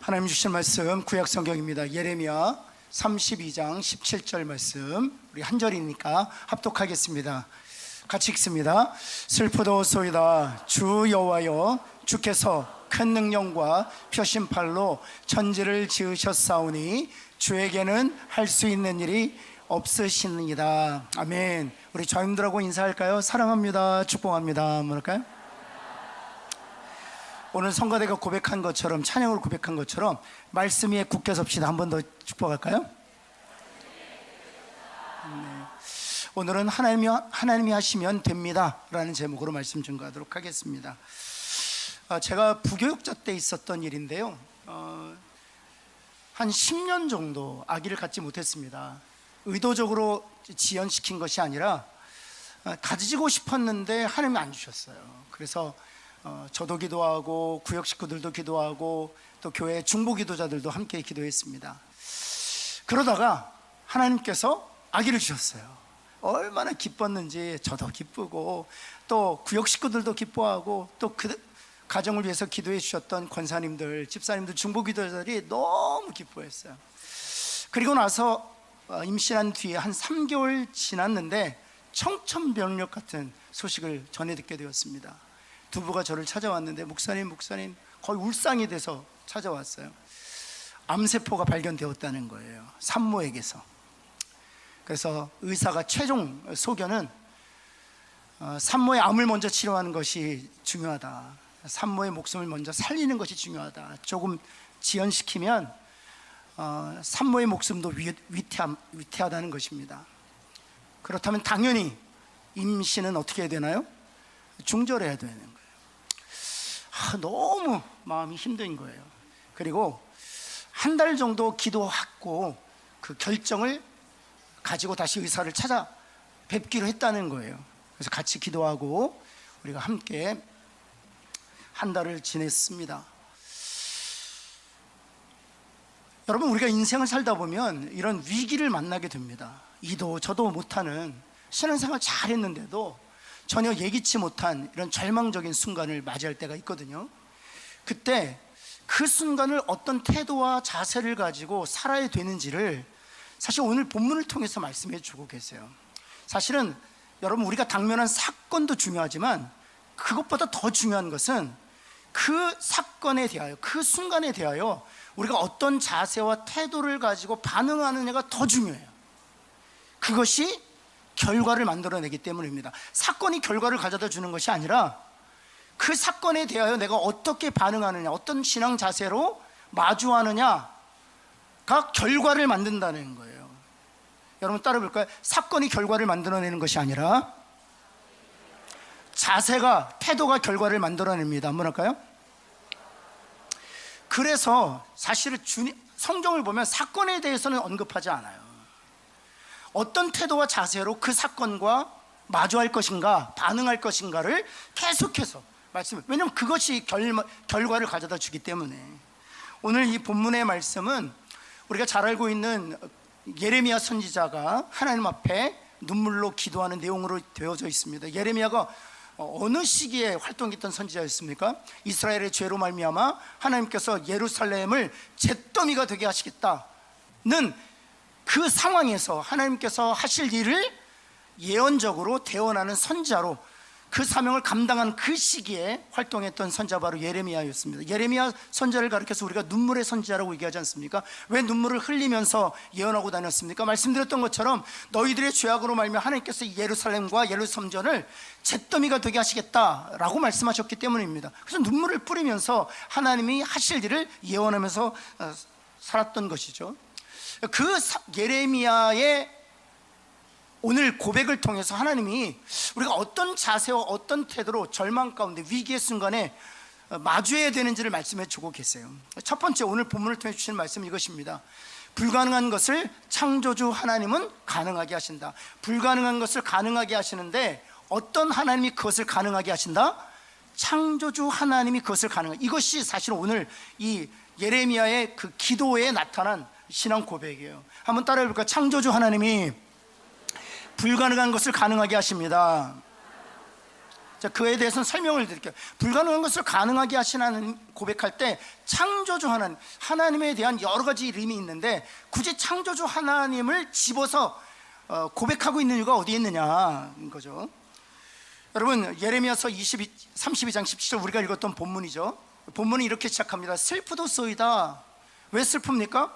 하나님 주신 말씀 구약 성경입니다. 예레미야 32장 17절 말씀, 우리 한 절이니까 합독하겠습니다. 같이 읽습니다. 슬프도소이다 주 여호와여, 주께서 큰 능력과 표심팔로 천지를 지으셨사오니 주에게는 할 수 있는 일이 없으시니이다. 아멘. 우리 저님들하고 인사할까요? 사랑합니다, 축복합니다. 뭐랄까요? 오늘 성가대가 고백한 것처럼, 찬양으로 고백한 것처럼 말씀 위에 굳게 섭시다. 한 번 더 축복할까요? 네. 오늘은 하나님이 하시면 됩니다 라는 제목으로 말씀 전가하도록 하겠습니다. 제가 부교육자 때 있었던 일인데요, 한 10년 정도 아기를 갖지 못했습니다. 의도적으로 지연시킨 것이 아니라 가지고 싶었는데 하나님이 안 주셨어요. 그래서 저도 기도하고 구역 식구들도 기도하고 또 교회 중보 기도자들도 함께 기도했습니다. 그러다가 하나님께서 아기를 주셨어요. 얼마나 기뻤는지 저도 기쁘고 또 구역 식구들도 기뻐하고 또 그 가정을 위해서 기도해 주셨던 권사님들, 집사님들, 중보 기도자들이 너무 기뻐했어요. 그리고 나서 임신한 뒤에 한 3개월 지났는데 청천벽력 같은 소식을 전해 듣게 되었습니다. 두부가 저를 찾아왔는데 목사님 거의 울상이 돼서 찾아왔어요. 암세포가 발견되었다는 거예요, 산모에게서. 그래서 의사가 최종 소견은 산모의 암을 먼저 치료하는 것이 중요하다, 산모의 목숨을 먼저 살리는 것이 중요하다, 조금 지연시키면 산모의 목숨도 위태하다는 것입니다. 그렇다면 당연히 임신은 어떻게 해야 되나요? 중절해야 되는 거예요. 너무 마음이 힘든 거예요. 그리고 한 달 정도 기도하고 그 결정을 가지고 다시 의사를 찾아 뵙기로 했다는 거예요. 그래서 같이 기도하고 우리가 함께 한 달을 지냈습니다. 여러분, 우리가 인생을 살다 보면 이런 위기를 만나게 됩니다. 이도 저도 못하는 신앙생활 잘했는데도 전혀 예기치 못한 이런 절망적인 순간을 맞이할 때가 있거든요. 그때 그 순간을 어떤 태도와 자세를 가지고 살아야 되는지를 사실 오늘 본문을 통해서 말씀해 주고 계세요. 사실은 여러분, 우리가 당면한 사건도 중요하지만 그것보다 더 중요한 것은 그 사건에 대하여, 그 순간에 대하여 우리가 어떤 자세와 태도를 가지고 반응하느냐가 더 중요해요. 그것이 결과를 만들어내기 때문입니다. 사건이 결과를 가져다 주는 것이 아니라 그 사건에 대하여 내가 어떻게 반응하느냐, 어떤 신앙 자세로 마주하느냐가 결과를 만든다는 거예요. 여러분 따라 볼까요? 사건이 결과를 만들어내는 것이 아니라 자세가, 태도가 결과를 만들어냅니다. 한번 할까요? 그래서 사실은 성경을 보면 사건에 대해서는 언급하지 않아요. 어떤 태도와 자세로 그 사건과 마주할 것인가, 반응할 것인가를 계속해서 말씀해요. 왜냐하면 그것이 결과를 가져다 주기 때문에. 오늘 이 본문의 말씀은 우리가 잘 알고 있는 예레미야 선지자가 하나님 앞에 눈물로 기도하는 내용으로 되어져 있습니다. 예레미야가 어느 시기에 활동했던 선지자였습니까? 이스라엘의 죄로 말미암아 하나님께서 예루살렘을 잿더미가 되게 하시겠다는 그 상황에서 하나님께서 하실 일을 예언적으로 대언하는 선지자로 그 사명을 감당한 그 시기에 활동했던 선지자 바로 예레미야였습니다. 예레미야 선지자를 가리켜서 우리가 눈물의 선지자라고 얘기하지 않습니까? 왜 눈물을 흘리면서 예언하고 다녔습니까? 말씀드렸던 것처럼 너희들의 죄악으로 말미암아 하나님께서 예루살렘과 예루섬전을 잿더미가 되게 하시겠다라고 말씀하셨기 때문입니다. 그래서 눈물을 뿌리면서 하나님이 하실 일을 예언하면서 살았던 것이죠. 그 예레미야의 오늘 고백을 통해서 하나님이 우리가 어떤 자세와 어떤 태도로 절망 가운데, 위기의 순간에 마주해야 되는지를 말씀해 주고 계세요. 첫 번째, 오늘 본문을 통해 주시는 말씀은 이것입니다. 불가능한 것을 창조주 하나님은 가능하게 하신다. 불가능한 것을 가능하게 하시는데 어떤 하나님이 그것을 가능하게 하신다? 창조주 하나님이 그것을 가능하게. 이것이 사실 오늘 이 예레미야의 그 기도에 나타난 신앙 고백이에요. 한번 따라해 볼까요? 창조주 하나님이 불가능한 것을 가능하게 하십니다. 자, 그에 대해서는 설명을 드릴게요. 불가능한 것을 가능하게 하시는 고백할 때 창조주 하나님에 대한 여러 가지 이름이 있는데 굳이 창조주 하나님을 집어서 고백하고 있는 이유가 어디에 있느냐인 거죠. 여러분, 예레미야서 32장 17절 우리가 읽었던 본문이죠. 본문은 이렇게 시작합니다. 슬프도소이다. 왜 슬픕니까?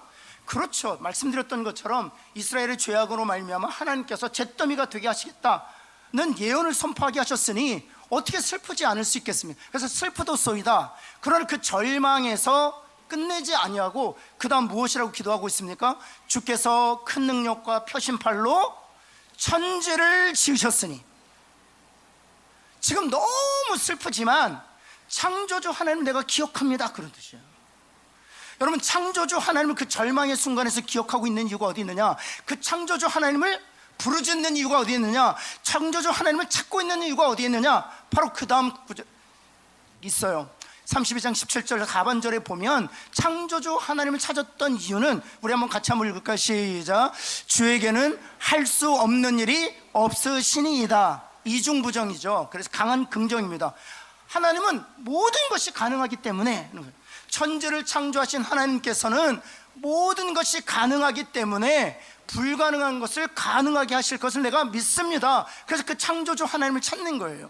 그렇죠. 말씀드렸던 것처럼 이스라엘의 죄악으로 말미암아 하나님께서 잿더미가 되게 하시겠다는 예언을 선포하게 하셨으니 어떻게 슬프지 않을 수 있겠습니까? 그래서 슬프도소이다. 그러나 그 절망에서 끝내지 아니하고 그 다음 무엇이라고 기도하고 있습니까? 주께서 큰 능력과 표심팔로 천지를 지으셨으니. 지금 너무 슬프지만 창조주 하나님 내가 기억합니다, 그런 뜻이에요. 여러분, 창조주 하나님을 그 절망의 순간에서 기억하고 있는 이유가 어디 있느냐? 그 창조주 하나님을 부르짖는 이유가 어디 있느냐? 창조주 하나님을 찾고 있는 이유가 어디 있느냐? 바로 그 다음 구절 있어요. 32장 17절 하반절에 보면 창조주 하나님을 찾았던 이유는, 우리 한번 같이 한번 읽을까요? 시작. 주에게는 할 수 없는 일이 없으시니이다. 이중부정이죠. 그래서 강한 긍정입니다. 하나님은 모든 것이 가능하기 때문에, 천지를 창조하신 하나님께서는 모든 것이 가능하기 때문에 불가능한 것을 가능하게 하실 것을 내가 믿습니다. 그래서 그 창조주 하나님을 찾는 거예요.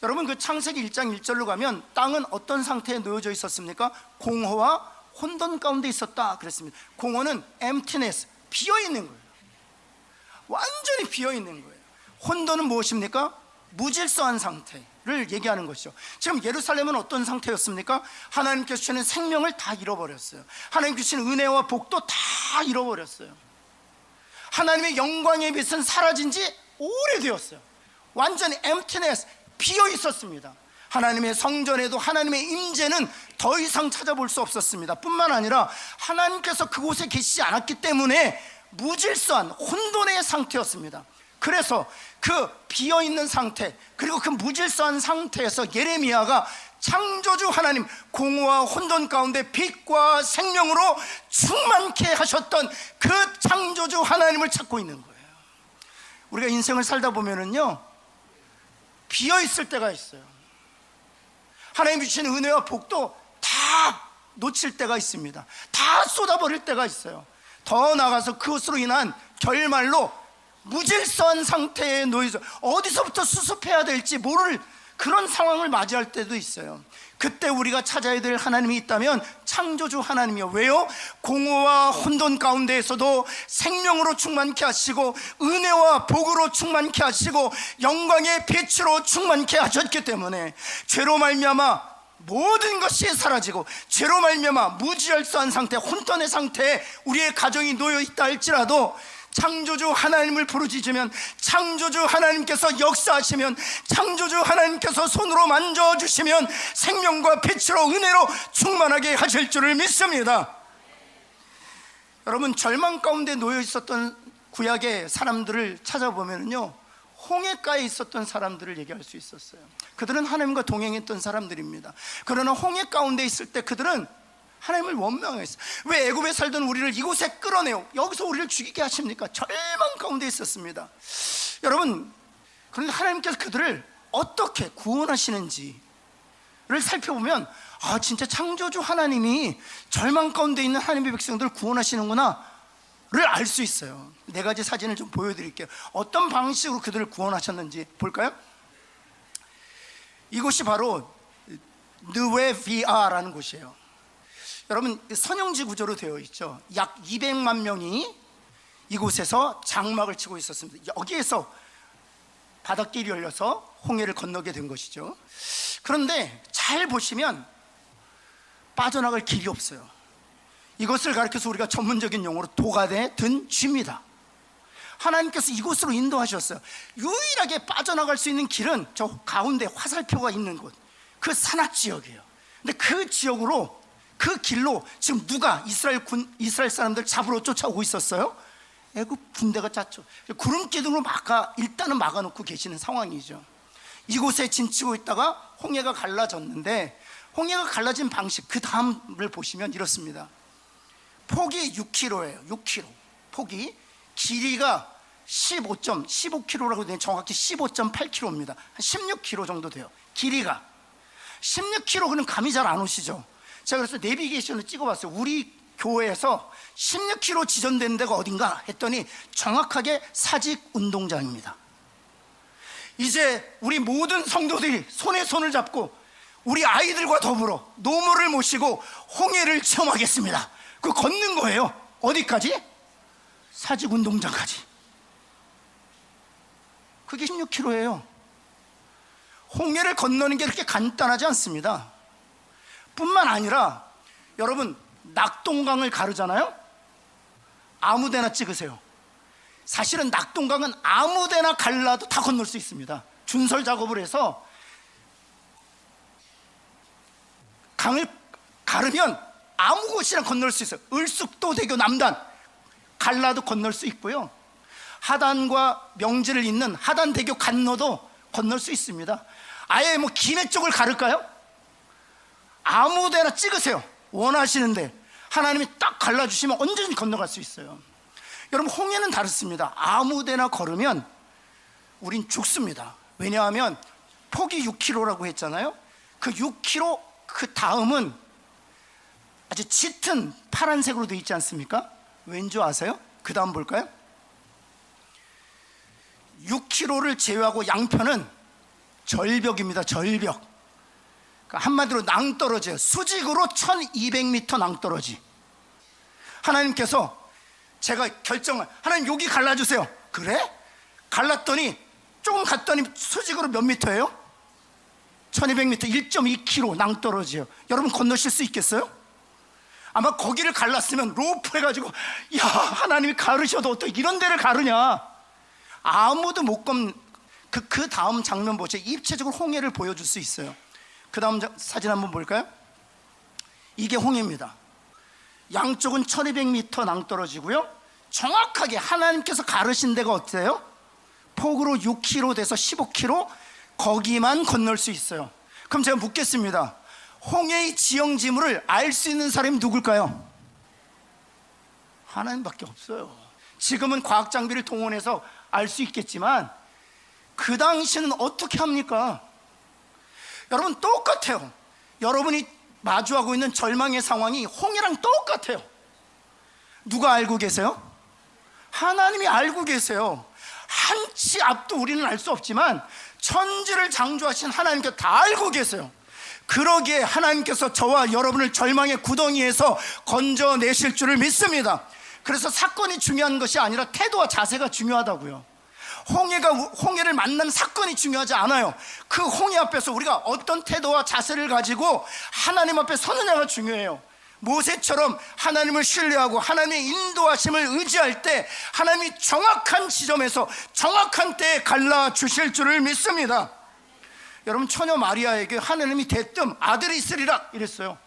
여러분, 그 창세기 1장 1절로 가면 땅은 어떤 상태에 놓여져 있었습니까? 공허와 혼돈 가운데 있었다 그랬습니다. 공허는 emptiness, 비어있는 거예요. 완전히 비어있는 거예요. 혼돈은 무엇입니까? 무질서한 상태를 얘기하는 것이죠. 지금 예루살렘은 어떤 상태였습니까? 하나님께서 주시는 생명을 다 잃어버렸어요. 하나님께서 주시는 은혜와 복도 다 잃어버렸어요. 하나님의 영광의 빛은 사라진 지 오래되었어요. 완전히 emptiness, 비어 있었습니다. 하나님의 성전에도 하나님의 임재는 더 이상 찾아볼 수 없었습니다. 뿐만 아니라 하나님께서 그곳에 계시지 않았기 때문에 무질서한 혼돈의 상태였습니다. 그래서 그 비어있는 상태, 그리고 그 무질서한 상태에서 예레미야가 창조주 하나님, 공허와 혼돈 가운데 빛과 생명으로 충만케 하셨던 그 창조주 하나님을 찾고 있는 거예요. 우리가 인생을 살다 보면은요, 비어있을 때가 있어요. 하나님 주시는 은혜와 복도 다 놓칠 때가 있습니다. 다 쏟아버릴 때가 있어요. 더 나아가서 그것으로 인한 결말로 무질서한 상태에 놓여서 어디서부터 수습해야 될지 모를 그런 상황을 맞이할 때도 있어요. 그때 우리가 찾아야 될 하나님이 있다면 창조주 하나님이요. 왜요? 공허와 혼돈 가운데에서도 생명으로 충만케 하시고 은혜와 복으로 충만케 하시고 영광의 빛으로 충만케 하셨기 때문에 죄로 말미암아 모든 것이 사라지고 죄로 말미암아 무질서한 상태, 혼돈의 상태에 우리의 가정이 놓여 있다 할지라도 창조주 하나님을 부르짖으면, 창조주 하나님께서 역사하시면, 창조주 하나님께서 손으로 만져주시면 생명과 빛으로 은혜로 충만하게 하실 줄을 믿습니다. 여러분, 절망 가운데 놓여 있었던 구약의 사람들을 찾아보면요, 홍해가에 있었던 사람들을 얘기할 수 있었어요. 그들은 하나님과 동행했던 사람들입니다. 그러나 홍해 가운데 있을 때 그들은 하나님을 원망했어요. 왜 애굽에 살던 우리를 이곳에 끌어내요? 여기서 우리를 죽이게 하십니까? 절망 가운데 있었습니다. 여러분, 그런데 하나님께서 그들을 어떻게 구원하시는지를 살펴보면, 아, 진짜 창조주 하나님이 절망 가운데 있는 하나님의 백성들을 구원하시는구나 를 알 수 있어요. 네 가지 사진을 좀 보여드릴게요. 어떤 방식으로 그들을 구원하셨는지 볼까요? 이곳이 바로 느웨비아라는 곳이에요. 여러분, 선형지 구조로 되어 있죠. 약 200만 명이 이곳에서 장막을 치고 있었습니다. 여기에서 바닷길이 열려서 홍해를 건너게 된 것이죠. 그런데 잘 보시면 빠져나갈 길이 없어요. 이것을 가리켜서 우리가 전문적인 용어로 도가대 든 쥐입니다. 하나님께서 이곳으로 인도하셨어요. 유일하게 빠져나갈 수 있는 길은 저 가운데 화살표가 있는 곳, 그 산악 지역이에요. 근데 그 지역으로, 그 길로 지금 누가 이스라엘 사람들 잡으러 쫓아오고 있었어요? 애굽 군대가 짰죠. 구름 기둥으로 일단은 막아놓고 계시는 상황이죠. 이곳에 진치고 있다가 홍해가 갈라졌는데, 홍해가 갈라진 방식, 그 다음을 보시면 이렇습니다. 폭이 6km예요. 6km 폭이, 길이가 15km라고 되는, 정확히 15.8km입니다. 한 16km 정도 돼요. 길이가 16km는 감이 잘 안 오시죠? 제가 그래서 내비게이션을 찍어봤어요. 우리 교회에서 16km 지정된 데가 어딘가 했더니 정확하게 사직 운동장입니다. 이제 우리 모든 성도들이 손에 손을 잡고 우리 아이들과 더불어 노모를 모시고 홍해를 체험하겠습니다. 그 걷는 거예요. 어디까지? 사직 운동장까지. 그게 16km예요. 홍해를 건너는 게 그렇게 간단하지 않습니다. 뿐만 아니라 여러분, 낙동강을 가르잖아요. 아무데나 찍으세요. 사실은 낙동강은 아무데나 갈라도 다 건널 수 있습니다. 준설 작업을 해서 강을 가르면 아무 곳이나 건널 수 있어요. 을숙도 대교 남단 갈라도 건널 수 있고요, 하단과 명지를 잇는 하단대교 간로도 건널 수 있습니다. 아예 뭐 김해 쪽을 가를까요? 아무데나 찍으세요. 원하시는데 하나님이 딱 갈라주시면 언제든지 건너갈 수 있어요. 여러분, 홍해는 다릅니다. 아무데나 걸으면 우린 죽습니다. 왜냐하면 폭이 6km라고 했잖아요. 그 6km 그 다음은 아주 짙은 파란색으로 되어 있지 않습니까? 왠지 아세요? 그 다음 볼까요? 6km를 제외하고 양편은 절벽입니다. 절벽. 그러니까 한마디로 낭떠러지예요. 수직으로 1200m 낭떠러지. 하나님께서 제가 결정을, 하나님 여기 갈라주세요. 그래? 갈랐더니 조금 갔더니 수직으로 몇 미터예요? 1200m, 1.2km 낭떠러지예요. 여러분 건너실 수 있겠어요? 아마 거기를 갈랐으면 로프 해가지고, 야, 하나님이 가르셔도 어떻게 이런 데를 가르냐. 아무도 못 건. 그 다음 장면 보세요. 입체적으로 홍해를 보여줄 수 있어요. 그 다음 사진 한번 볼까요? 이게 홍해입니다. 양쪽은 1200m 낭떠러지고요, 정확하게 하나님께서 가르신 데가 어때요? 폭으로 6km 돼서 15km, 거기만 건널 수 있어요. 그럼 제가 묻겠습니다. 홍해의 지형지물을 알 수 있는 사람이 누굴까요? 하나님밖에 없어요. 지금은 과학 장비를 동원해서 알 수 있겠지만 그 당시는 어떻게 합니까? 여러분, 똑같아요. 여러분이 마주하고 있는 절망의 상황이 홍해랑 똑같아요. 누가 알고 계세요? 하나님이 알고 계세요. 한치 앞도 우리는 알 수 없지만 천지를 창조하신 하나님께서 다 알고 계세요. 그러기에 하나님께서 저와 여러분을 절망의 구덩이에서 건져내실 줄을 믿습니다. 그래서 사건이 중요한 것이 아니라 태도와 자세가 중요하다고요. 홍해를 만난 사건이 중요하지 않아요. 그 홍해 앞에서 우리가 어떤 태도와 자세를 가지고 하나님 앞에 서느냐가 중요해요. 모세처럼 하나님을 신뢰하고 하나님의 인도하심을 의지할 때 하나님이 정확한 지점에서 정확한 때에 갈라주실 줄을 믿습니다. 여러분, 처녀 마리아에게 하나님이 대뜸 아들이 있으리라 이랬어요.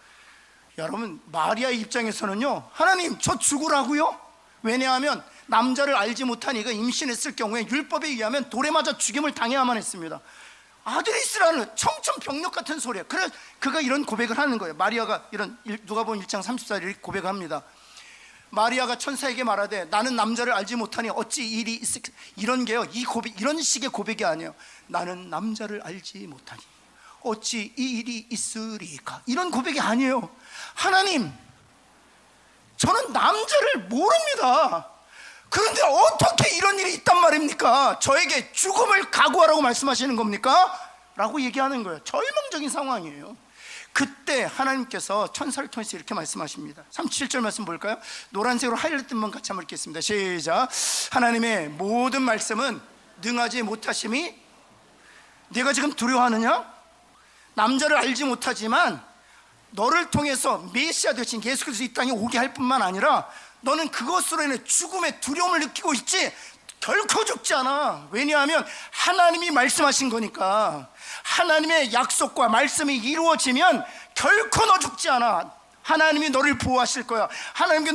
여러분, 마리아의 입장에서는요, 하나님 저 죽으라고요? 왜냐하면 남자를 알지 못한 이가 임신했을 경우에 율법에 의하면 돌에 맞아 죽임을 당해야만 했습니다. 아들이 있으라는 청천벽력 같은 소리야. 그래 그가 이런 고백을 하는 거예요. 마리아가 이런, 누가복음 1장 34절 고백합니다. 마리아가 천사에게 말하되 나는 남자를 알지 못하니 어찌 일이 있을, 이런 게요, 이 고백, 이런 식의 고백이 아니에요. 나는 남자를 알지 못하니 어찌 이 일이 있으리까, 이런 고백이 아니에요. 하나님, 저는 남자를 모릅니다. 그런데 어떻게 이런 일이 있단 말입니까? 저에게 죽음을 각오하라고 말씀하시는 겁니까? 라고 얘기하는 거예요. 절망적인 상황이에요. 그때 하나님께서 천사를 통해서 이렇게 말씀하십니다. 37절 말씀 볼까요? 노란색으로 하이라이트한 번 같이 한번 읽겠습니다. 시작. 하나님의 모든 말씀은 능하지 못하심이, 네가 지금 두려워하느냐? 남자를 알지 못하지만 너를 통해서 메시아 되신 예수 그리스도 이 땅에 오게 할 뿐만 아니라 너는 그것으로 인해 죽음의 두려움을 느끼고 있지, 결코 죽지 않아. 왜냐하면 하나님이 말씀하신 거니까. 하나님의 약속과 말씀이 이루어지면 결코 너 죽지 않아. 하나님이 너를 보호하실 거야. 하나님께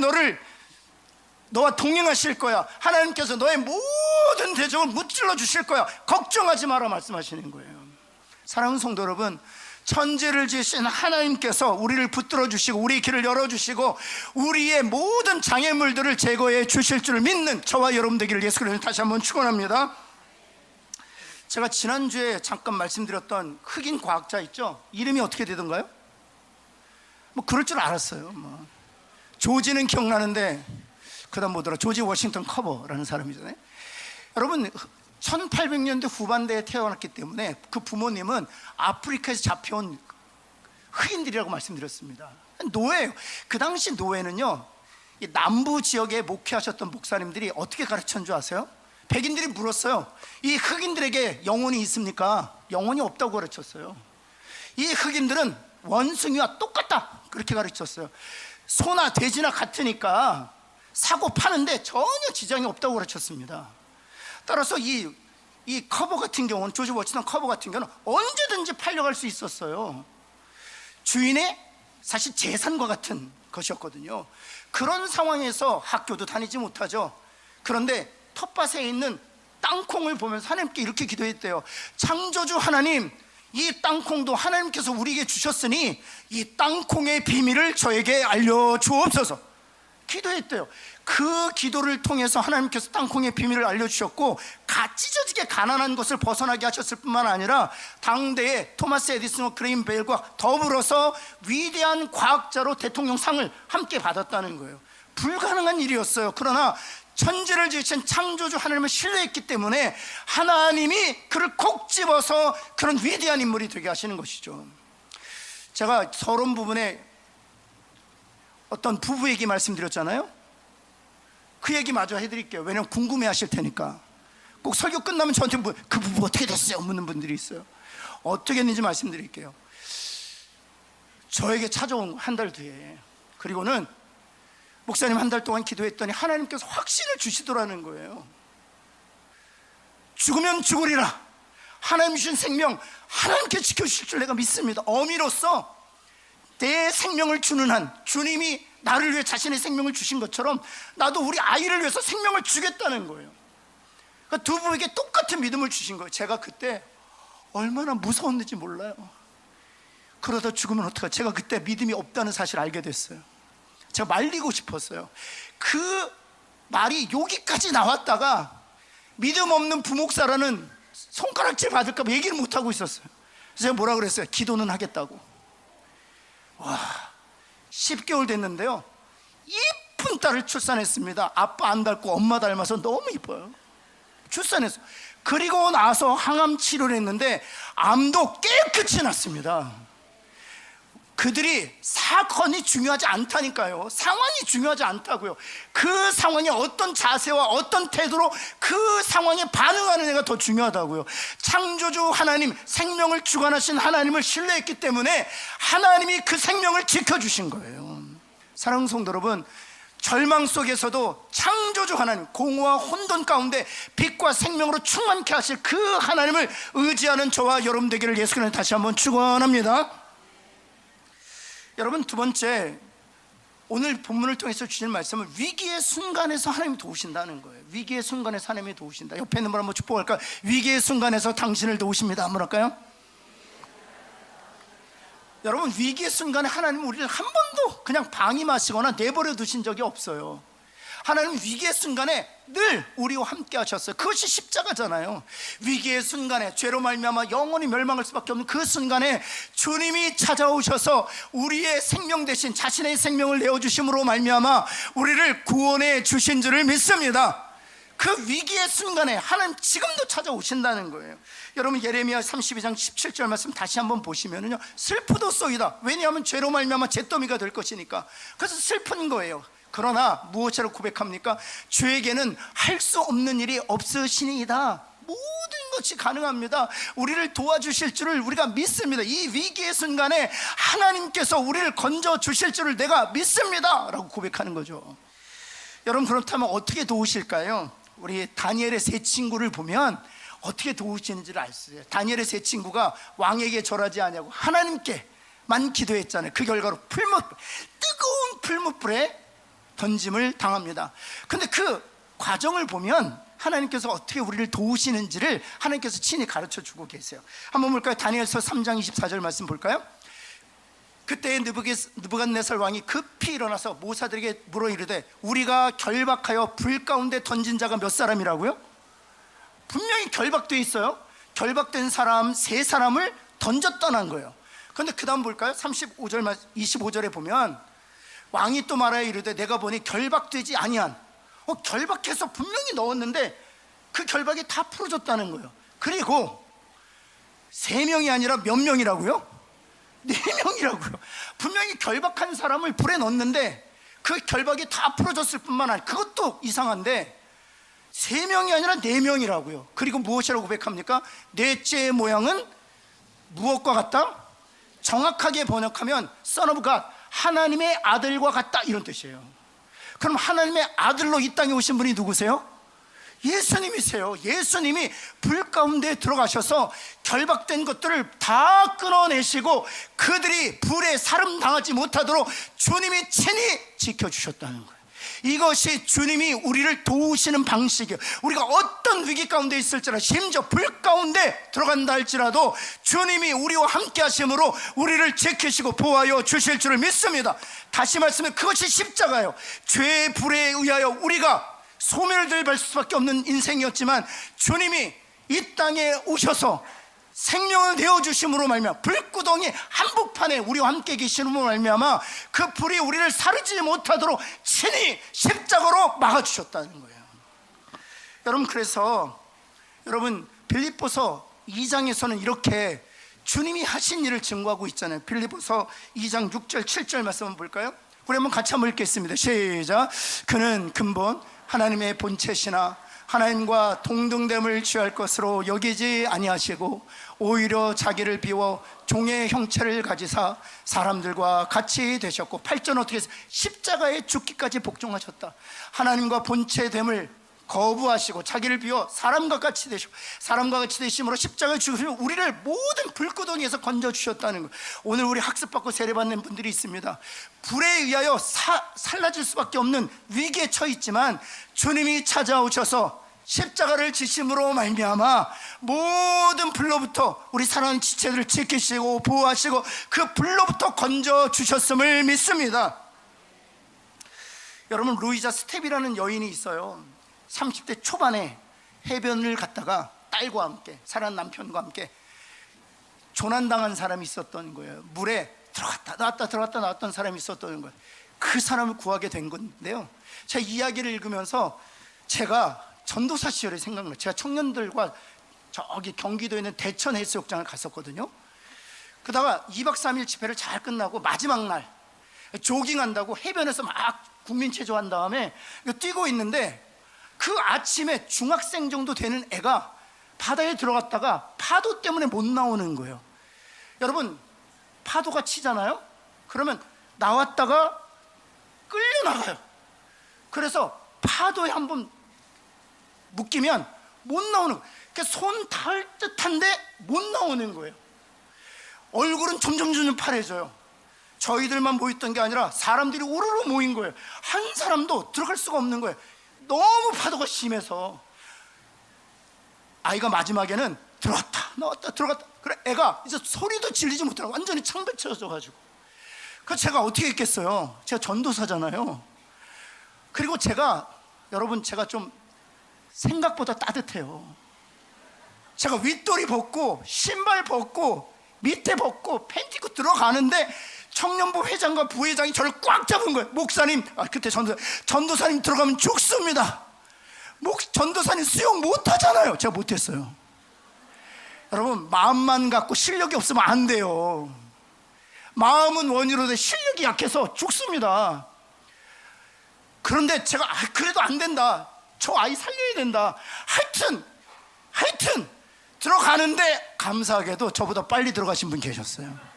너와 동행하실 거야. 하나님께서 너의 모든 대적을 무찔러 주실 거야. 걱정하지 마라 말씀하시는 거예요. 사랑하는 성도 여러분, 천지를 지으신 하나님께서 우리를 붙들어 주시고 우리의 길을 열어주시고 우리의 모든 장애물들을 제거해 주실 줄을 믿는 저와 여러분 되기를 예수 그리스도로 다시 한번 축원합니다. 제가 지난주에 잠깐 말씀드렸던 흑인 과학자 있죠? 이름이 어떻게 되던가요? 뭐 그럴 줄 알았어요. 뭐 조지는 기억나는데 그다음 뭐더라? 조지 워싱턴 커버라는 사람이잖아요. 여러분 1800년대 후반대에 태어났기 때문에 그 부모님은 아프리카에서 잡혀온 흑인들이라고 말씀드렸습니다. 노예예요. 그 당시 노예는요, 이 남부 지역에 목회하셨던 목사님들이 어떻게 가르쳤는 줄 아세요? 백인들이 물었어요. 이 흑인들에게 영혼이 있습니까? 영혼이 없다고 가르쳤어요. 이 흑인들은 원숭이와 똑같다, 그렇게 가르쳤어요. 소나 돼지나 같으니까 사고 파는데 전혀 지장이 없다고 가르쳤습니다. 따라서 이 커버 같은 경우는, 조지 워싱턴 커버 같은 경우는 언제든지 팔려갈 수 있었어요. 주인의 사실 재산과 같은 것이었거든요. 그런 상황에서 학교도 다니지 못하죠. 그런데 텃밭에 있는 땅콩을 보면서 하나님께 이렇게 기도했대요. 창조주 하나님, 이 땅콩도 하나님께서 우리에게 주셨으니 이 땅콩의 비밀을 저에게 알려주옵소서 기도했대요. 그 기도를 통해서 하나님께서 땅콩의 비밀을 알려주셨고, 찢어지게 가난한 것을 벗어나게 하셨을 뿐만 아니라 당대의 토마스 에디슨과 그레임 벨과 더불어서 위대한 과학자로 대통령상을 함께 받았다는 거예요. 불가능한 일이었어요. 그러나 천지를 지으신 창조주 하나님을 신뢰했기 때문에 하나님이 그를 콕 집어서 그런 위대한 인물이 되게 하시는 것이죠. 제가 서론 부분에 어떤 부부 얘기 말씀드렸잖아요. 그 얘기 마저 해드릴게요. 왜냐면 궁금해 하실 테니까. 꼭 설교 끝나면 저한테 그 부부 어떻게 됐어요? 묻는 분들이 있어요. 어떻게 했는지 말씀드릴게요. 저에게 찾아온 한 달 뒤에, 그리고는 목사님 한 달 동안 기도했더니 하나님께서 확신을 주시더라는 거예요. 죽으면 죽으리라, 하나님 주신 생명 하나님께 지켜주실 줄 내가 믿습니다. 어미로서 내 생명을 주는 한, 주님이 나를 위해 자신의 생명을 주신 것처럼 나도 우리 아이를 위해서 생명을 주겠다는 거예요. 그러니까 두 부에게 똑같은 믿음을 주신 거예요. 제가 그때 얼마나 무서웠는지 몰라요. 그러다 죽으면 어떡하지? 제가 그때 믿음이 없다는 사실을 알게 됐어요. 제가 말리고 싶었어요. 그 말이 여기까지 나왔다가 믿음 없는 부목사라는 손가락질 받을까 봐 얘기를 못하고 있었어요. 그래서 제가 뭐라 그랬어요? 기도는 하겠다고. 와, 10개월 됐는데요, 이쁜 딸을 출산했습니다. 아빠 안 닮고 엄마 닮아서 너무 이뻐요. 출산했어요. 그리고 나서 항암 치료를 했는데 암도 깨끗이 났습니다. 그들이 사건이 중요하지 않다니까요. 상황이 중요하지 않다고요. 그 상황에 어떤 자세와 어떤 태도로 그 상황에 반응하는 애가 더 중요하다고요. 창조주 하나님, 생명을 주관하신 하나님을 신뢰했기 때문에 하나님이 그 생명을 지켜주신 거예요. 사랑하는 성도 여러분, 절망 속에서도 창조주 하나님, 공허와 혼돈 가운데 빛과 생명으로 충만케 하실 그 하나님을 의지하는 저와 여러분 되기를 예수 그리스도로 다시 한번 축원합니다. 여러분, 두 번째, 오늘 본문을 통해서 주시는 말씀은 위기의 순간에서 하나님이 도우신다는 거예요. 위기의 순간에서 하나님이 도우신다. 옆에 있는 분 한번 축복할까요? 위기의 순간에서 당신을 도우십니다. 한번 할까요? 여러분, 위기의 순간에 하나님은 우리를 한 번도 그냥 방임하시거나 내버려 두신 적이 없어요. 하나님은 위기의 순간에 늘 우리와 함께 하셨어요. 그것이 십자가잖아요. 위기의 순간에, 죄로 말미암아 영원히 멸망할 수밖에 없는 그 순간에 주님이 찾아오셔서 우리의 생명 대신 자신의 생명을 내어주심으로 말미암아 우리를 구원해 주신 줄을 믿습니다. 그 위기의 순간에 하나님 지금도 찾아오신다는 거예요. 여러분, 예레미야 32장 17절 말씀 다시 한번 보시면요, 슬프도소이다. 왜냐하면 죄로 말미암아 잿더미가 될 것이니까. 그래서 슬픈 거예요. 그러나 무엇으로 고백합니까? 죄에게는 할 수 없는 일이 없으시니이다. 모든 것이 가능합니다. 우리를 도와주실 줄을 우리가 믿습니다. 이 위기의 순간에 하나님께서 우리를 건져 주실 줄을 내가 믿습니다 라고 고백하는 거죠. 여러분, 그렇다면 어떻게 도우실까요? 우리 다니엘의 세 친구를 보면 어떻게 도우시는지를 알 수 있어요. 다니엘의 세 친구가 왕에게 절하지 않냐고 하나님께만 기도했잖아요. 그 결과로 뜨거운 풀무불에 던짐을 당합니다. 근데 그 과정을 보면 하나님께서 어떻게 우리를 도우시는지를 하나님께서 친히 가르쳐 주고 계세요. 한번 볼까요? 다니엘서 3장 24절 말씀 볼까요? 그때 느부갓네살 왕이 급히 일어나서 모사들에게 물어 이르되, 우리가 결박하여 불 가운데 던진 자가 몇 사람이라고요? 분명히 결박되어 있어요. 결박된 사람 세 사람을 던져 떠난 거예요. 그런데 그 다음 볼까요? 35절, 25절에 보면 왕이 또 말하여 이르되 내가 보니 결박되지 아니한, 결박해서 분명히 넣었는데 그 결박이 다 풀어졌다는 거예요. 그리고 3명이 아니라 몇 명이라고요? 4명이라고요. 분명히 결박한 사람을 불에 넣었는데 그 결박이 다 풀어졌을 뿐만 아니라, 그것도 이상한데 3명이 아니라 4명이라고요. 그리고 무엇이라고 고백합니까? 넷째의 모양은 무엇과 같다? 정확하게 번역하면 Son of God, 하나님의 아들과 같다, 이런 뜻이에요. 그럼 하나님의 아들로 이 땅에 오신 분이 누구세요? 예수님이세요. 예수님이 불 가운데 들어가셔서 결박된 것들을 다 끊어내시고 그들이 불에 사름당하지 못하도록 주님이 친히 지켜주셨다는 거예요. 이것이 주님이 우리를 도우시는 방식이에요. 우리가 어떤 위기 가운데 있을지라도, 심지어 불 가운데 들어간다 할지라도 주님이 우리와 함께 하심으로 우리를 지키시고 보호하여 주실 줄을 믿습니다. 다시 말씀해, 그것이 십자가예요. 죄의 불에 의하여 우리가 소멸될 수밖에 없는 인생이었지만 주님이 이 땅에 오셔서 생명을 내어주심으로 말미암아, 불구덩이 한복판에 우리와 함께 계시므로 말미암아 그 불이 우리를 사르지 못하도록 친히 십자가로 막아주셨다는 거예요. 여러분, 그래서 여러분 빌립보서 2장에서는 이렇게 주님이 하신 일을 증거하고 있잖아요. 빌립보서 2장 6절 7절 말씀 한번 볼까요? 우리 한번 같이 한번 읽겠습니다. 시작. 그는 근본 하나님의 본체시나 하나님과 동등됨을 취할 것으로 여기지 아니하시고 오히려 자기를 비워 종의 형체를 가지사 사람들과 같이 되셨고, 8절 어떻게 해서 십자가에 죽기까지 복종하셨다. 하나님과 본체됨을 거부하시고 자기를 비워 사람과 같이 되시고, 사람과 같이 되심으로 십자가에 죽으시면 우리를 모든 불구덩이에서 건져주셨다는 거예요. 오늘 우리 학습받고 세례받는 분들이 있습니다. 불에 의하여 살라질 수밖에 없는 위기에 처해 있지만 주님이 찾아오셔서 십자가를 지심으로 말미암아 모든 불로부터 우리 사랑하는 지체들을 지키시고 보호하시고 그 불로부터 건져주셨음을 믿습니다. 여러분, 루이자 스텝이라는 여인이 있어요. 30대 초반에 해변을 갔다가 딸과 함께, 사랑하는 남편과 함께 조난당한 사람이 있었던 거예요. 물에 들어갔다 나왔다 들어갔다 나왔던 사람이 있었던 거예요. 그 사람을 구하게 된 건데요, 제가 이야기를 읽으면서 제가 전도사 시절이 생각나요. 제가 청년들과 저기 경기도에 있는 대천 해수욕장을 갔었거든요. 그러다가 2박 3일 집회를 잘 끝나고 마지막 날 조깅한다고 해변에서 막 국민체조한 다음에 뛰고 있는데 그 아침에 중학생 정도 되는 애가 바다에 들어갔다가 파도 때문에 못 나오는 거예요. 여러분, 파도가 치잖아요. 그러면 나왔다가 끌려나가요. 그래서 파도에 한번 묶이면 못 나오는 거예요. 손 닿을 듯한데 못 나오는 거예요. 얼굴은 점점 파래져요. 저희들만 모였던 게 아니라 사람들이 우르르 모인 거예요. 한 사람도 들어갈 수가 없는 거예요. 너무 파도가 심해서 아이가 마지막에는 들어갔다 나왔다 들어갔다, 그래 애가 이제 소리도 질리지 못하고 완전히 창백해져가지고, 그래서 제가 어떻게 했겠어요? 제가 전도사잖아요. 그리고 여러분 제가 좀 생각보다 따뜻해요. 제가 윗돌이 벗고 신발 벗고 밑에 벗고 팬티 입고 들어가는데 청년부 회장과 부회장이 저를 꽉 잡은 거예요. 목사님, 그때 전도사님 들어가면 죽습니다. 전도사님 수용 못하잖아요. 제가 못했어요. 여러분, 마음만 갖고 실력이 없으면 안 돼요. 마음은 원이로 돼 실력이 약해서 죽습니다. 그런데 제가 그래도 안 된다, 저 아이 살려야 된다, 하여튼 들어가는데 감사하게도 저보다 빨리 들어가신 분 계셨어요.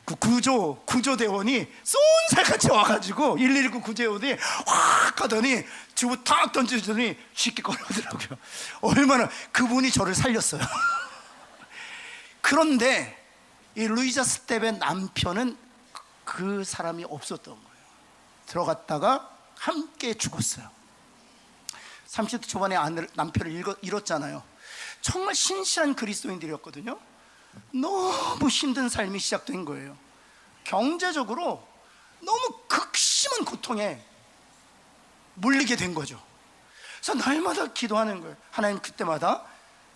그 구조대원이 쏜살같이 와가지고 119 구조대원이 확 하더니 주부 탁 던져주더니 쉽게 걸어오더라고요. 얼마나 그분이 저를 살렸어요. 그런데 이 루이자 스텝의 남편은 그 사람이 없었던 거예요. 들어갔다가 함께 죽었어요. 30대 초반에 남편을 잃었잖아요. 정말 신실한 그리스도인들이었거든요. 너무 힘든 삶이 시작된 거예요. 경제적으로 너무 극심한 고통에 물리게 된 거죠. 그래서 날마다 기도하는 거예요. 하나님, 그때마다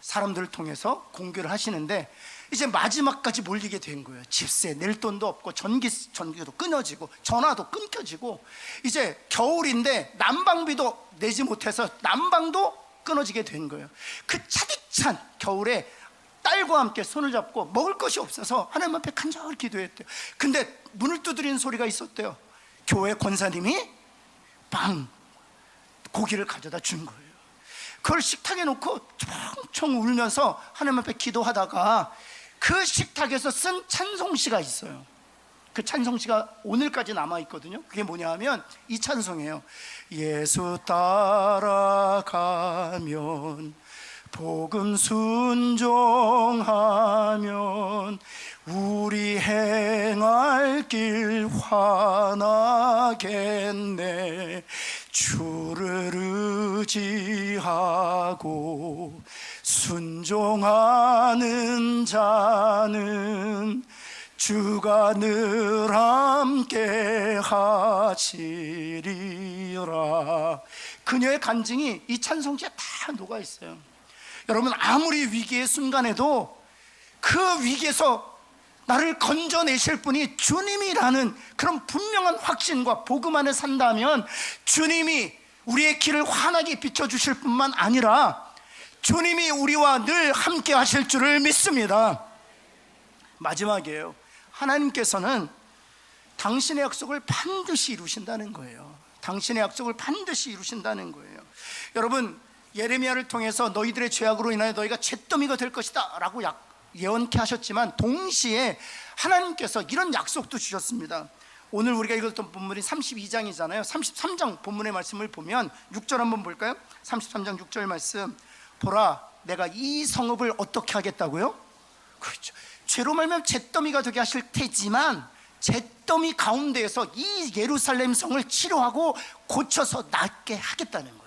사람들을 통해서 공개를 하시는데 이제 마지막까지 몰리게 된 거예요. 집세 낼 돈도 없고 전기도 끊어지고 전화도 끊겨지고 이제 겨울인데 난방비도 내지 못해서 난방도 끊어지게 된 거예요. 그 차디찬 겨울에 딸과 함께 손을 잡고 먹을 것이 없어서 하나님 앞에 간절히 기도했대요. 근데 문을 두드리는 소리가 있었대요. 교회 권사님이 고기를 가져다 준 거예요. 그걸 식탁에 놓고 총총 울면서 하나님 앞에 기도하다가 그 식탁에서 쓴 찬송시가 있어요. 그 찬송시가 오늘까지 남아있거든요. 그게 뭐냐 하면 이 찬송이에요. 예수 따라가면 복음 순종하면 우리 행할 길 환하겠네. 주를 의지하고 순종하는 자는 주가 늘 함께 하시리라. 그녀의 간증이 이 찬송지에 다 녹아 있어요. 여러분, 아무리 위기의 순간에도 그 위기에서 나를 건져내실 분이 주님이라는 그런 분명한 확신과 복음 안에 산다면 주님이 우리의 길을 환하게 비춰주실 뿐만 아니라 주님이 우리와 늘 함께 하실 줄을 믿습니다. 마지막이에요. 하나님께서는 당신의 약속을 반드시 이루신다는 거예요. 당신의 약속을 반드시 이루신다는 거예요. 여러분, 예레미야를 통해서 너희들의 죄악으로 인하여 너희가 잿더미가 될 것이다 라고 예언케 하셨지만 동시에 하나님께서 이런 약속도 주셨습니다. 오늘 우리가 읽었던 본문이 32장이잖아요 33장 본문의 말씀을 보면 6절 한번 볼까요? 33장 6절 말씀, 보라 내가 이 성읍을 어떻게 하겠다고요? 그렇죠. 죄로 말미암아 잿더미가 되게 하실 테지만 잿더미 가운데에서 이 예루살렘 성을 치료하고 고쳐서 낫게 하겠다는 거예요.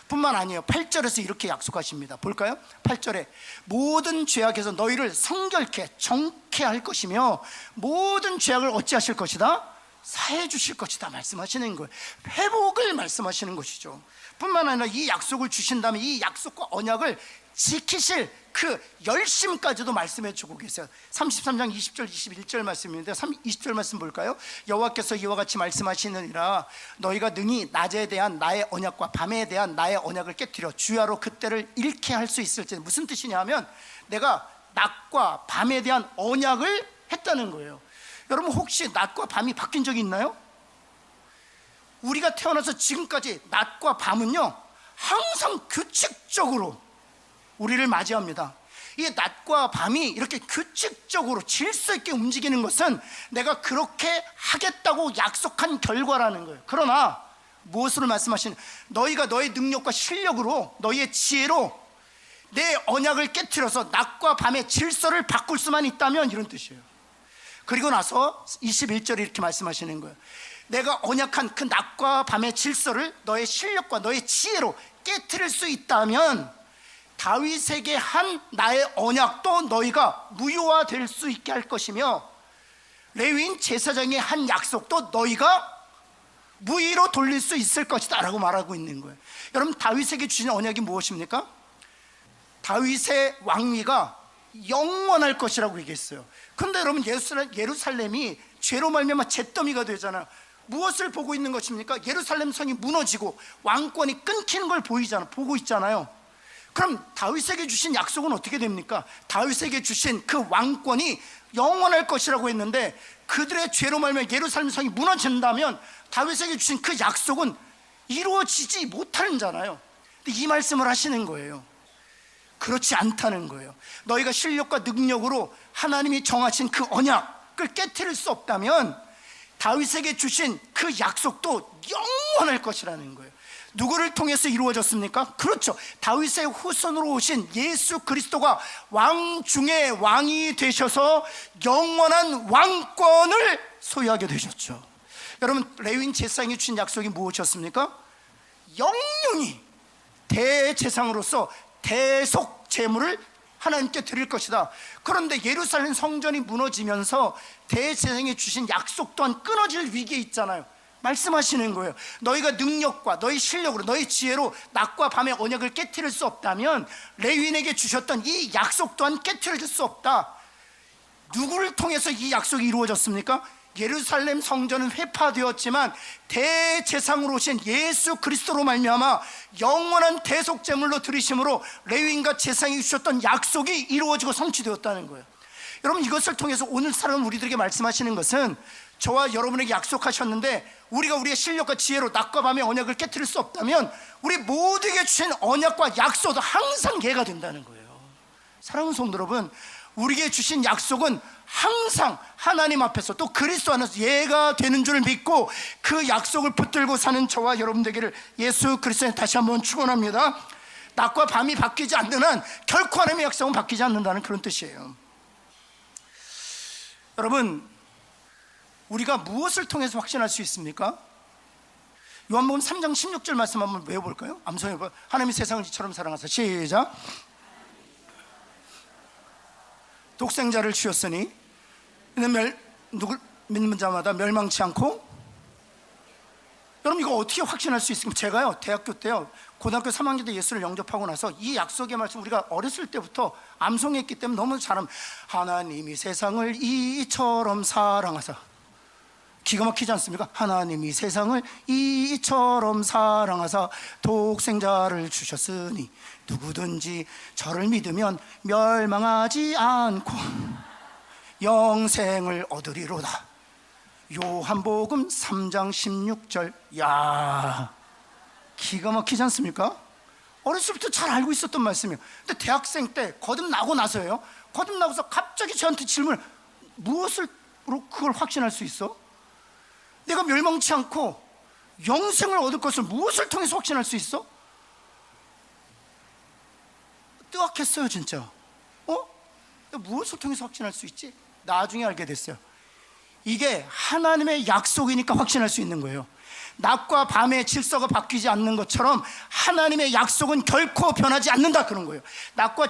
뿐만 아니에요. 8절에서 이렇게 약속하십니다. 볼까요? 8절에 모든 죄악에서 너희를 성결케 정케 할 것이며 모든 죄악을 어찌하실 것이다? 사해 주실 것이다 말씀하시는 거예요. 회복을 말씀하시는 것이죠. 뿐만 아니라 이 약속을 주신 다음에 이 약속과 언약을 지키실 그 열심까지도 말씀해 주고 계세요. 33장 20절 21절 말씀인데 20절 말씀 볼까요? 여호와께서 이와 같이 말씀하시느니라 너희가 능히 낮에 대한 나의 언약과 밤에 대한 나의 언약을 깨뜨려 주야로 그때를 잃게 할 수 있을지. 무슨 뜻이냐면 내가 낮과 밤에 대한 언약을 했다는 거예요. 여러분, 혹시 낮과 밤이 바뀐 적이 있나요? 우리가 태어나서 지금까지 낮과 밤은요 항상 규칙적으로 우리를 맞이합니다. 이 낮과 밤이 이렇게 규칙적으로 질서 있게 움직이는 것은 내가 그렇게 하겠다고 약속한 결과라는 거예요. 그러나 무엇으로 말씀하시는, 너희가 너의 능력과 실력으로 너희의 지혜로 내 언약을 깨트려서 낮과 밤의 질서를 바꿀 수만 있다면, 이런 뜻이에요. 그리고 나서 21절에 이렇게 말씀하시는 거예요. 내가 언약한 그 낮과 밤의 질서를 너의 실력과 너의 지혜로 깨트릴 수 있다면 다윗에게 한 나의 언약도 너희가 무효화될 수 있게 할 것이며 레위인 제사장의 한 약속도 너희가 무의로 돌릴 수 있을 것이다 라고 말하고 있는 거예요. 여러분, 다윗에게 주신 언약이 무엇입니까? 다윗의 왕위가 영원할 것이라고 얘기했어요. 그런데 여러분, 예루살렘이 죄로 말미암아 잿더미가 되잖아요. 무엇을 보고 있는 것입니까? 예루살렘 성이 무너지고 왕권이 끊기는 걸 보고 있잖아요. 그럼 다윗에게 주신 약속은 어떻게 됩니까? 다윗에게 주신 그 왕권이 영원할 것이라고 했는데 그들의 죄로 말미암아 예루살렘 성이 무너진다면 다윗에게 주신 그 약속은 이루어지지 못하는잖아요. 이 말씀을 하시는 거예요. 그렇지 않다는 거예요. 너희가 실력과 능력으로 하나님이 정하신 그 언약을 깨트릴 수 없다면 다윗에게 주신 그 약속도 영원할 것이라는 거예요. 누구를 통해서 이루어졌습니까? 그렇죠. 다윗의 후손으로 오신 예수 그리스도가 왕 중에 왕이 되셔서 영원한 왕권을 소유하게 되셨죠. 여러분, 레위인 제사장이 주신 약속이 무엇이었습니까? 영영이 대제사장으로서 대속 제물을 하나님께 드릴 것이다. 그런데 예루살렘 성전이 무너지면서 대제사장이 주신 약속 또한 끊어질 위기에 있잖아요. 말씀하시는 거예요. 너희가 능력과 너희 실력으로 너희 지혜로 낮과 밤의 언약을 깨트릴 수 없다면 레위인에게 주셨던 이 약속 또한 깨트려질 수 없다. 누구를 통해서 이 약속이 이루어졌습니까? 예루살렘 성전은 회파되었지만 대제사장으로 오신 예수 그리스도로 말미암아 영원한 대속제물로 드리심으로 레위인과 제사장이 주셨던 약속이 이루어지고 성취되었다는 거예요. 여러분, 이것을 통해서 오늘 살아온 우리들에게 말씀하시는 것은 저와 여러분에게 약속하셨는데 우리가 우리의 실력과 지혜로 낮과 밤의 언약을 깨트릴 수 없다면 우리 모두에게 주신 언약과 약속도 항상 예가 된다는 거예요. 사랑하는 성도 여러분, 우리에게 주신 약속은 항상 하나님 앞에서 또 그리스도 안에서 예가 되는 줄 믿고 그 약속을 붙들고 사는 저와 여러분 되기를 예수 그리스도에 다시 한번 축원합니다. 낮과 밤이 바뀌지 않는 한 결코 하나님의 약속은 바뀌지 않는다는 그런 뜻이에요. 여러분, 우리가 무엇을 통해서 확신할 수 있습니까? 요한복음 3장 16절 말씀 한번 외워볼까요? 암송해봐요. 하나님이 세상을 이처럼 사랑하사. 시작. 독생자를 주셨으니 누굴 믿는 자마다 멸망치 않고. 여러분, 이거 어떻게 확신할 수 있습니까? 제가요, 대학교 때요, 고등학교 3학년 때 예수를 영접하고 나서 이 약속의 말씀 우리가 어렸을 때부터 암송했기 때문에 너무 잘함. 하나님이 세상을 이처럼 사랑하사. 기가 막히지 않습니까? 하나님이 세상을 이처럼 사랑하사 독생자를 주셨으니 누구든지 저를 믿으면 멸망하지 않고 영생을 얻으리로다. 요한복음 3장 16절. 야, 기가 막히지 않습니까? 어렸을 때부터 잘 알고 있었던 말씀이에요. 근데 대학생 때 거듭나고 나서요, 거듭나고서 갑자기 저한테 질문을, 무엇으로 그걸 확신할 수 있어? 내가 멸망치 않고 영생을 얻을 것을 무엇을 통해서 확신할 수 있어? 뜨악했어요, 진짜. 무엇을 통해서 확신할 수 있지? 나중에 알게 됐어요. 이게 하나님의 약속이니까 확신할 수 있는 거예요. 낮과 밤의 질서가 바뀌지 않는 것처럼 하나님의 약속은 결코 변하지 않는다, 그런 거예요. 낮과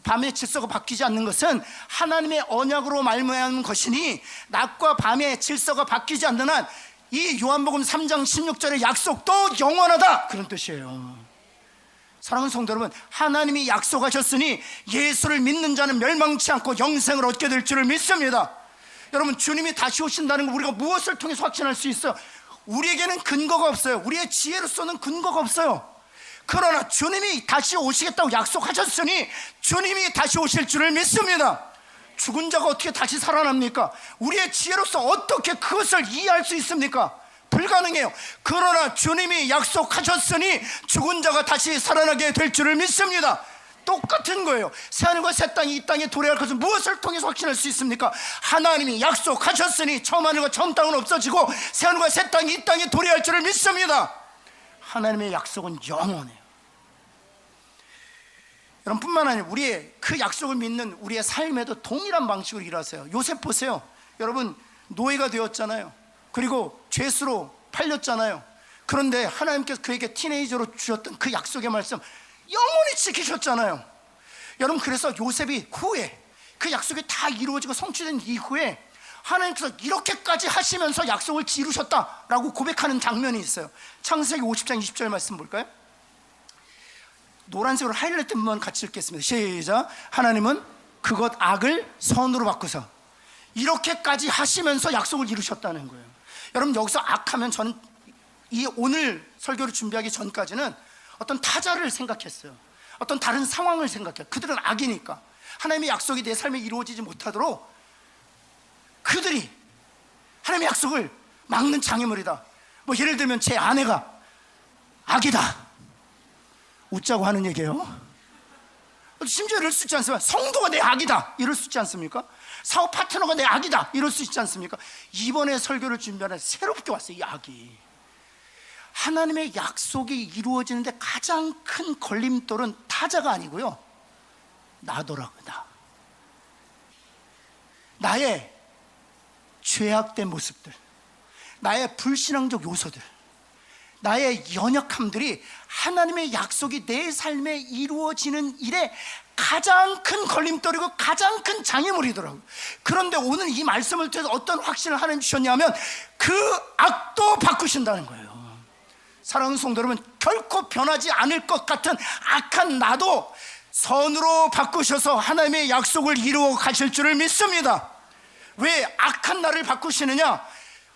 밤의 질서가 바뀌지 않는 것은 하나님의 언약으로 말미암은 것이니 낮과 밤의 질서가 바뀌지 않는 한 이 요한복음 3장 16절의 약속도 영원하다, 그런 뜻이에요. 사랑하는 성도 여러분, 하나님이 약속하셨으니 예수를 믿는 자는 멸망치 않고 영생을 얻게 될 줄을 믿습니다. 여러분, 주님이 다시 오신다는 거 우리가 무엇을 통해서 확신할 수 있어요? 우리에게는 근거가 없어요. 우리의 지혜로서는 근거가 없어요. 그러나 주님이 다시 오시겠다고 약속하셨으니 주님이 다시 오실 줄을 믿습니다. 죽은 자가 어떻게 다시 살아납니까? 우리의 지혜로서 어떻게 그것을 이해할 수 있습니까? 불가능해요. 그러나 주님이 약속하셨으니 죽은 자가 다시 살아나게 될 줄을 믿습니다. 똑같은 거예요. 새하늘과 새 땅이 이 땅에 도래할 것은 무엇을 통해서 확신할 수 있습니까? 하나님이 약속하셨으니 처음 하늘과 처음 땅은 없어지고 새하늘과 새 땅이 이 땅에 도래할 줄을 믿습니다. 하나님의 약속은 영원해요. 여러분, 뿐만 아니라 우리의 그 약속을 믿는 우리의 삶에도 동일한 방식으로 일하세요. 요셉 보세요. 여러분, 노예가 되었잖아요. 그리고 죄수로 팔렸잖아요. 그런데 하나님께서 그에게 티네이저로 주셨던 그 약속의 말씀 영원히 지키셨잖아요. 여러분, 그래서 요셉이 후에 그 약속이 다 이루어지고 성취된 이후에 하나님께서 이렇게까지 하시면서 약속을 이루셨다라고 고백하는 장면이 있어요. 창세기 50장 20절 말씀 볼까요? 노란색으로 하이라이트 부분 같이 읽겠습니다. 시작. 하나님은 그것 악을 선으로 바꾸사 이렇게까지 하시면서 약속을 이루셨다는 거예요. 여러분, 여기서 악하면 저는 이 오늘 설교를 준비하기 전까지는 어떤 타자를 생각했어요. 어떤 다른 상황을 생각해요. 그들은 악이니까 하나님의 약속이 내 삶에 이루어지지 못하도록 그들이 하나님의 약속을 막는 장애물이다. 뭐 예를 들면 제 아내가 악이다, 웃자고 하는 얘기예요. 심지어 이럴 수 있지 않습니까? 성도가 내 악이다, 이럴 수 있지 않습니까? 사업 파트너가 내 악이다, 이럴 수 있지 않습니까? 이번에 설교를 준비하는 새롭게 왔어요. 이 악이 하나님의 약속이 이루어지는데 가장 큰 걸림돌은 타자가 아니고요, 나더라고요. 나의 죄악된 모습들, 나의 불신앙적 요소들, 나의 연약함들이 하나님의 약속이 내 삶에 이루어지는 일에 가장 큰 걸림돌이고 가장 큰 장애물이더라고요. 그런데 오늘 이 말씀을 통해서 어떤 확신을 하나님 주셨냐면 그 악도 바꾸신다는 거예요. 사랑하는 성도 여러분, 결코 변하지 않을 것 같은 악한 나도 선으로 바꾸셔서 하나님의 약속을 이루어 가실 줄을 믿습니다. 왜 악한 나를 바꾸시느냐?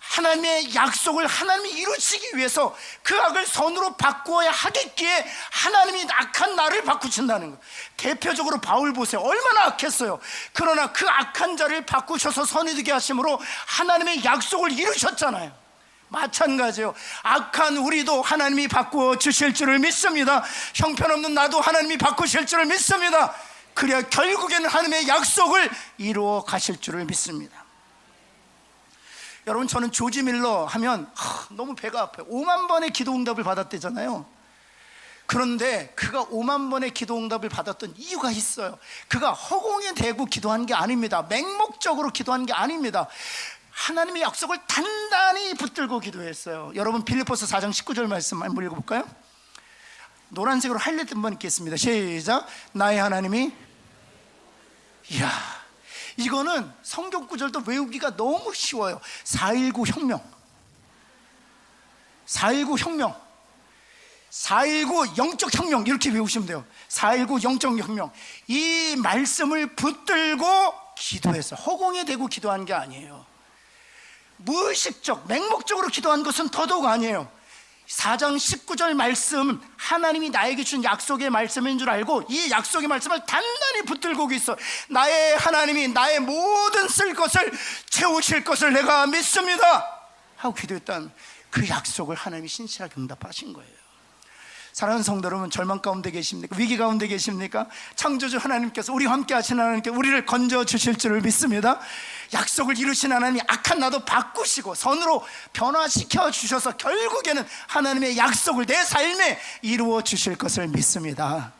하나님의 약속을 하나님이 이루시기 위해서 그 악을 선으로 바꾸어야 하겠기에 하나님이 악한 나를 바꾸신다는 거예요. 대표적으로 바울 보세요. 얼마나 악했어요. 그러나 그 악한 자를 바꾸셔서 선이 되게 하심으로 하나님의 약속을 이루셨잖아요. 마찬가지예요. 악한 우리도 하나님이 바꾸어 주실 줄을 믿습니다. 형편없는 나도 하나님이 바꾸실 줄을 믿습니다. 그래야 결국에는 하나님의 약속을 이루어 가실 줄을 믿습니다. 여러분, 저는 조지 밀러 하면 너무 배가 아파요. 5만 번의 기도 응답을 받았대잖아요. 그런데 그가 5만 번의 기도 응답을 받았던 이유가 있어요. 그가 허공에 대고 기도한 게 아닙니다. 맹목적으로 기도한 게 아닙니다. 하나님의 약속을 단단히 붙들고 기도했어요. 여러분, 빌립보서 4장 19절 말씀 한번 읽어볼까요? 노란색으로 하이라이트 한번 읽겠습니다. 시작. 나의 하나님이, 이야, 이거는 성경 구절도 외우기가 너무 쉬워요. 4.19 혁명, 4.19 혁명, 4.19 영적 혁명, 이렇게 외우시면 돼요. 4.19 영적 혁명. 이 말씀을 붙들고 기도해서 허공에 대고 기도한 게 아니에요. 무의식적, 맹목적으로 기도한 것은 더더욱 아니에요. 4장 19절 말씀, 하나님이 나에게 준 약속의 말씀인 줄 알고 이 약속의 말씀을 단단히 붙들고 있어. 나의 하나님이 나의 모든 쓸 것을 채우실 것을 내가 믿습니다 하고 기도했던 그 약속을 하나님이 신실하게 응답하신 거예요. 사랑하는 성도 여러분, 절망 가운데 계십니까? 위기 가운데 계십니까? 창조주 하나님께서, 우리와 함께 하시는 하나님께 우리를 건져 주실 줄을 믿습니다. 약속을 이루신 하나님이 악한 나도 바꾸시고 선으로 변화시켜 주셔서 결국에는 하나님의 약속을 내 삶에 이루어 주실 것을 믿습니다.